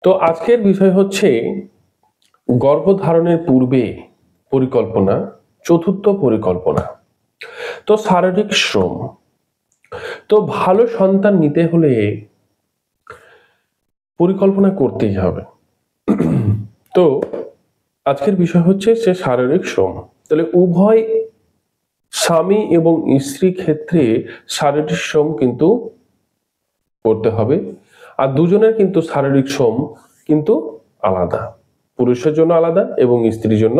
তো আজকের বিষয় হচ্ছে গর্ভধারণের পূর্বে পরিকল্পনা, চতুর্থ পরিকল্পনা। তো শারীরিক শ্রম। তো ভালো সন্তান নিতে হলে পরিকল্পনা করতেই হবে। তো আজকের বিষয় হচ্ছে সে শারীরিক শ্রম। তাহলে উভয় স্বামী এবং স্ত্রী ক্ষেত্রে শারীরিক শ্রম কিন্তু করতে হবে। আর দুজনের কিন্তু শারীরিক শ্রম কিন্তু আলাদা, পুরুষের জন্য আলাদা এবং স্ত্রীর জন্য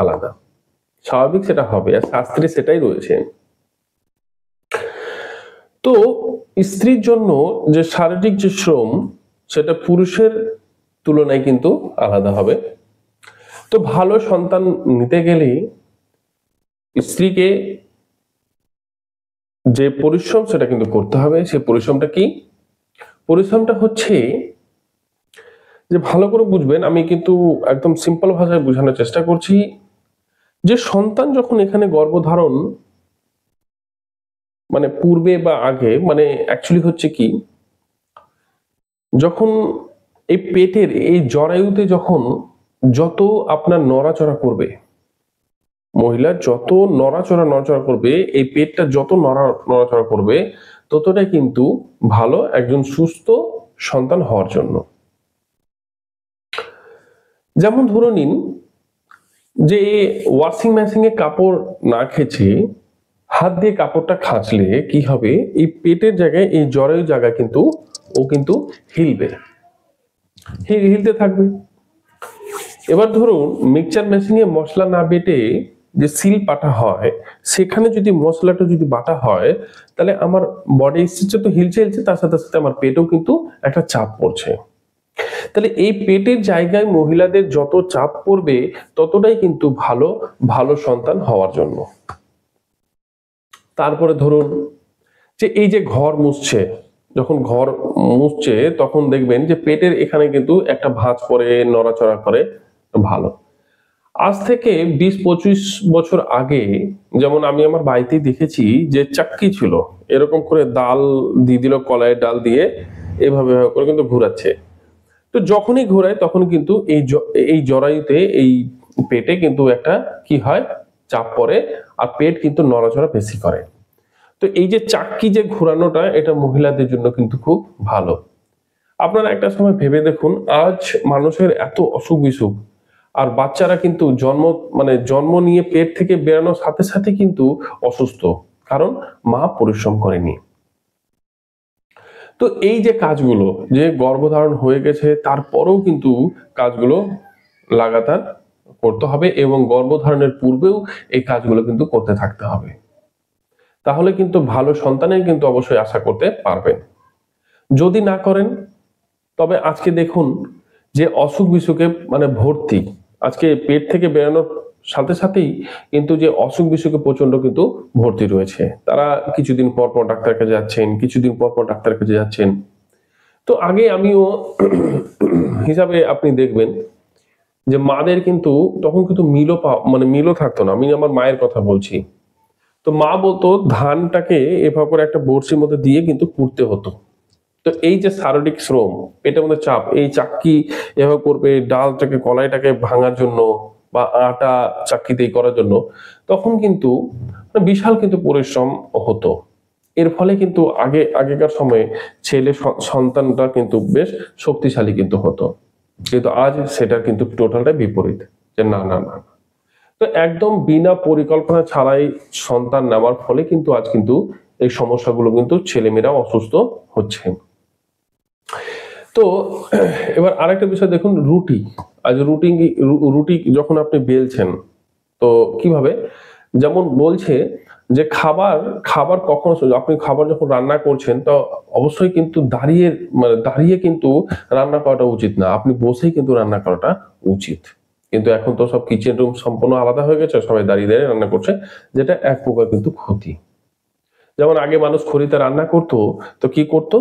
আলাদা। স্বাভাবিক সেটা হবে, আর শাস্ত্রে সেটাই রয়েছে। তো স্ত্রীর জন্য যে শারীরিক যে শ্রম সেটা পুরুষের তুলনায় কিন্তু আলাদা হবে। তো ভালো সন্তান নিতে গেলে স্ত্রীকে যে পরিশ্রম সেটা কিন্তু করতে হবে। সে পরিশ্রমটা কি? পরিশ্রমটা হচ্ছে যে ভালো করে বুঝবেন, আমি কিন্তু একদম সিম্পল ভাষায় বোঝানোর চেষ্টা করছি যে সন্তান যখন এখানে গর্ভধারণ মানে পূর্বে বা আগে, মানে অ্যাকচুয়ালি হচ্ছে কি, যখন এই পেটের এই জরায়ুতে যখন যত আপনার নড়াচড়া করবে, মহিলা যত নড়াচড়া করবে, এই পেটটা যত নড়াচড়া করবে, ততটাই কিন্তু ভালো একজন সুস্থ সন্তান হওয়ার জন্য। যেমন ধরে নিন যে ওয়াশিং মেশিনে কাপড় না খেছে, হাত দিয়ে কাপড়টা খাঁচলে কি হবে, এই পেটের জায়গায় এই জরায়ু জায়গা কিন্তু ও কিন্তু হিলতে থাকবে। এবার ধরুন মিক্সচার মেশিনে মশলা না বেটে যে সিল পাটা হয়, সেখানে যদি মশলাটা যদি বাটা হয়, তাহলে আমার বডি তো হিলছে, তার সাথে সাথে আমার পেটেও কিন্তু একটা চাপ পড়ছে। তাহলে এই পেটের জায়গায় মহিলাদের যত চাপ পড়বে, ততটাই কিন্তু ভালো সন্তান হওয়ার জন্য। তারপরে ধরুন যে এই যে ঘর মুছছে, যখন ঘর মুছছে তখন দেখবেন যে পেটের এখানে কিন্তু একটা ভাঁজ পড়ে, নড়াচড়া করে, ভালো। আজ থেকে 20-25 বছর আগে যেমন আমি আমার বাড়িতেই দেখেছি যে চাক্কি ছিল, এরকম করে ডাল দিয়ে দিল, কলাইয়ের ডাল দিয়ে এভাবে করে কিন্তু ঘোরাচ্ছে। তো যখনই ঘোরায় তখন কিন্তু এই জরায়ুতে, এই পেটে কিন্তু একটা কি হয়, চাপ পড়ে, আর পেট কিন্তু নড়াচড়া বেশি করে। তো এই যে চাক্কি যে ঘোরানোটা, এটা মহিলাদের জন্য কিন্তু খুব ভালো। আপনারা একটা সময় ভেবে দেখুন, আজ মানুষের এত অসুখ বিসুখ, আর বাচ্চারা কিন্তু জন্ম নিয়ে পেট থেকে বেরানোর সাথে সাথে কিন্তু অসুস্থ, কারণ মা পরিশ্রম করেনি। তো এই যে কাজগুলো, যে গর্ভধারণ হয়ে গেছে তারপরেও কিন্তু কাজগুলো লাগাতার করতে হবে, এবং গর্ভধারণের পূর্বেও এই কাজগুলো কিন্তু করতে থাকতে হবে। তাহলে কিন্তু ভালো সন্তানের কিন্তু অবশ্যই আশা করতে পারবেন। যদি না করেন, তবে আজকে দেখুন যে অসুখ বিসুখে ভর্তি, আজকে পেট থেকে বেরানোর সাথে সাথেই কিন্তু যে অসুখ বিসুখে প্রচন্ড কিন্তু ভর্তি রয়েছে। তারা কিছুদিন পর পর ডাক্তার কাছে যাচ্ছেন, কিছুদিন পর পর ডাক্তার কাছে যাচ্ছেন। তো আগে আমিও হিসাবে আপনি দেখবেন যে মাদের কিন্তু তখন কিন্তু মিলও থাকতো না। আমি আমার মায়ের কথা বলছি। তো মা বলতো ধানটাকে এভাবে করে একটা বড়শির মধ্যে দিয়ে কিন্তু কুটতে হতো। তো এই যে শারীরিক শ্রম, পেটের মধ্যে চাপ, এই চাক্কি এভাবে করবে ডালটাকে, কলাইটাকে ভাঙার জন্য, বা আটা চাক্কিতেই করার জন্য, তখন কিন্তু বিশাল কিন্তু পরিশ্রম হতো। এর ফলে কিন্তু আগেকার সময়ে ছেলে সন্তানটা কিন্তু বেশ শক্তিশালী কিন্তু হতো। কিন্তু আজ সেটার কিন্তু টোটালটা বিপরীত, যে না না না। তো একদম বিনা পরিকল্পনা ছাড়াই সন্তান নেওয়ার ফলে কিন্তু আজ কিন্তু এই সমস্যাগুলো কিন্তু ছেলেমেয়েরা অসুস্থ হচ্ছে। তো এবার আরেকটা বিষয় দেখুন, রুটি যখন আপনি বেলছেন, তো কিভাবে, যেমন বলছে যে খাবার কখন, আপনি খাবার যখন রান্না করছেন, তো অবশ্যই কিন্তু দাঁড়িয়ে কিন্তু রান্না করাটা উচিত না, আপনি বসেই কিন্তু রান্না করাটা উচিত। কিন্তু এখন তো সব কিচেন রুম সম্পূর্ণ আলাদা হয়ে গেছে, সবাই দাঁড়িয়ে রান্না করছে, যেটা এক প্রকার কিন্তু ক্ষতি। যেমন আগে মানুষ খড়িতে রান্না করতো, তো কি করতো,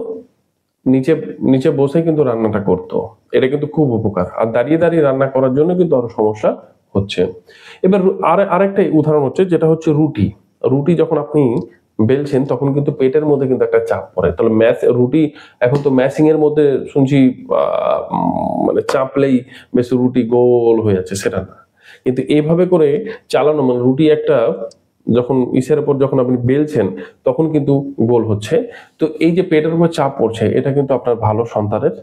নিচে বসে কিন্তু রান্নাটা করতো, এটা কিন্তু খুব উপকার। আর দাঁড়িয়ে রান্না করার জন্য কিন্তু আরো সমস্যা হচ্ছে। এবার আরেকটা উদাহরণ হচ্ছে, যেটা হচ্ছে রুটি যখন আপনি বেলছেন, তখন কিন্তু পেটের মধ্যে কিন্তু একটা চাপ পড়ে। তাহলে রুটি এখন তো ম্যাশিং এর মধ্যে শুনছি মানে চাপলেই বেশ রুটি গোল হয়ে যাচ্ছে, সেটা না। কিন্তু এইভাবে করে চালানো মানে রুটি একটা যখন ইসের উপর যখন আপনি বেলছেন তখন কিন্তু গোল হচ্ছে। তো এই যে পেটের উপর চাপ পড়ছে এটা কিন্তু আপনার ভালো সন্তানের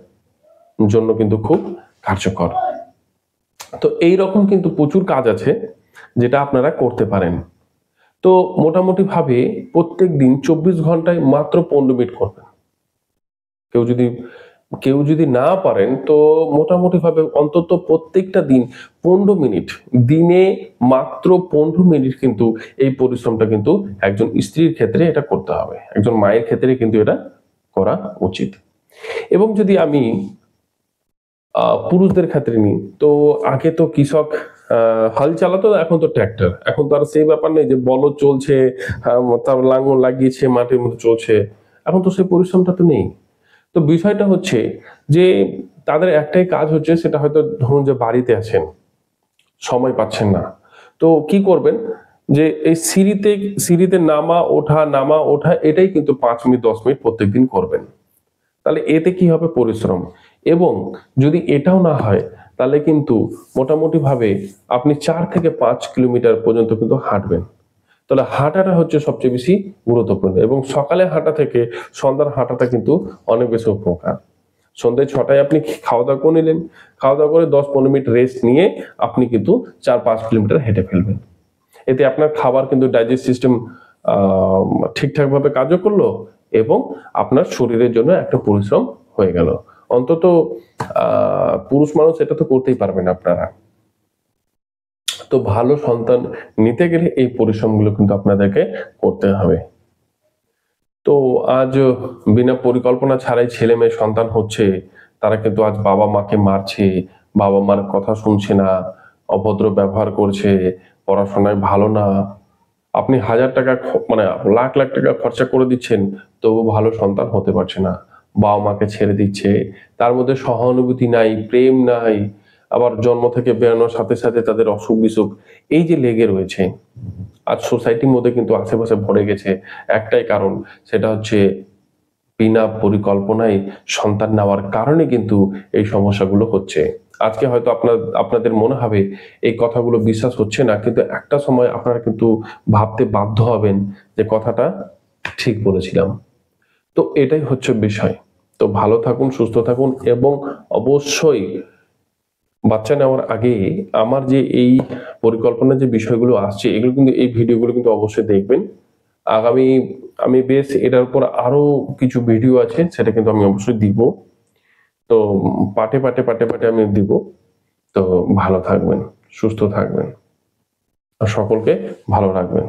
জন্য কিন্তু খুব কার্যকর। তো এই রকম কিন্তু প্রচুর কাজ আছে যেটা আপনারা করতে পারেন। তো মোটামুটি ভাবে প্রত্যেক দিন 24 ঘন্টায় মাত্র 15 মিনিট করবেন। কেউ যদি কেউ যদি না পারেন তো মোটামুটি ভাবে অন্তত প্রত্যেকটা দিন 15 মিনিট, দিনে মাত্র 15 মিনিট কিন্তু এই পরিশ্রমটা কিন্তু একজন স্ত্রীর ক্ষেত্রে এটা করতে হবে, একজন মায়ের ক্ষেত্রে কিন্তু এটা করা উচিত। এবং যদি আমি পুরুষদের ক্ষেত্রে নিই, তো আগে তো কৃষক হাল চালাতো, এখন তো ট্র্যাক্টর। এখন তো আর সেই ব্যাপার নেই যে বলদ চলছে, তারপর লাঙ্গল লাগিয়েছে মাটির মধ্যে চলছে, এখন তো সেই পরিশ্রমটা তো নেই। তো বিষয়টা হচ্ছে যে তাদের একটাই কাজ হচ্ছে, সেটা হয়তো ধরুন যে বাড়িতে আছেন, সময় পাচ্ছেন না, তো কি করবেন যে এই সিঁড়িতে নামা ওঠা এটাই কিন্তু 5 মিনিট 10 মিনিট প্রত্যেকদিন করবেন। তাহলে এতে কি হবে, পরিশ্রম। এবং যদি এটাও না হয় তাহলে কিন্তু মোটামুটি ভাবে আপনি 4 থেকে 5 কিলোমিটার পর্যন্ত কিন্তু হাঁটবেন। তাহলে হাঁটাটা হচ্ছে সবচেয়ে বেশি গুরুত্বপূর্ণ, এবং সকালে হাঁটা থেকে সন্ধ্যার হাঁটাটা কিন্তু অনেক বেশি উপকার। সন্ধ্যে 6টায় আপনি খাওয়া দাওয়া করে নিলেন, খাওয়া দাওয়া করে 10-15 মিনিট রেস্ট নিয়ে আপনি কিন্তু 4-5 কিলোমিটার হেঁটে ফেলবেন। এতে আপনার খাবার কিন্তু ডাইজেস্ট সিস্টেম ঠিকঠাক ভাবে কাজও করলো, এবং আপনার শরীরের জন্য একটা পরিশ্রম হয়ে গেল। অন্তত পুরুষ মানুষ এটা তো করতেই পারবেন আপনারা। তো ভালো সন্তান নিতে গেলে এই পরিশ্রমগুলো কিন্তু আপনাদেরকে করতে হবে। তো আজ বিনা পরিকল্পনা ছাড়াই ছেলে মেয়ে সন্তান হচ্ছে, তারা কিন্তু আজ বাবা মাকে মারছে, বাবা মার কথা শুনছে না, অভদ্র ব্যবহার করছে, পড়াশোনায় ভালো না। আপনি হাজার টাকা মানে লাখ লাখ টাকা খরচা করে দিচ্ছেন, তবু ভালো সন্তান হতে পারছে না, বাবা মাকে ছেড়ে দিচ্ছে, তার মধ্যে সহানুভূতি নাই, প্রেম নাই, আবার জন্ম থেকে বেরোনোর সাথে সাথে তাদের অসুখ বিসুখ এই যে লেগে রয়েছে। আজ সোসাইটির মধ্যে কিন্তু আশেপাশে ভরে গেছে একটাই কারণ, সেটা হচ্ছে বিনা পরিকল্পনায় সন্তান নেওয়ার কারণে কিন্তু এই সমস্যাগুলো হচ্ছে। আজকে হয়তো আপনাদের মনে হবে এই কথাগুলো বিশ্বাস হচ্ছে না, কিন্তু একটা সময় আপনারা কিন্তু ভাবতে বাধ্য হবেন যে কথাটা ঠিক বলেছিলাম। তো এটাই হচ্ছে বিষয়। তো ভালো থাকুন, সুস্থ থাকুন, এবং অবশ্যই বাচ্চা নেওয়ার আগে আমার যে এই পরিকল্পনার যে বিষয়গুলো আসছে, এগুলো কিন্তু এই ভিডিওগুলো কিন্তু অবশ্যই দেখবেন। আগামী আমি বেশ এটার উপর আরো কিছু ভিডিও আছে, সেটা কিন্তু আমি অবশ্যই দিব। তো পাটে আমি দিব। তো ভালো থাকবেন, সুস্থ থাকবেন, আর সকলকে ভালো রাখবেন।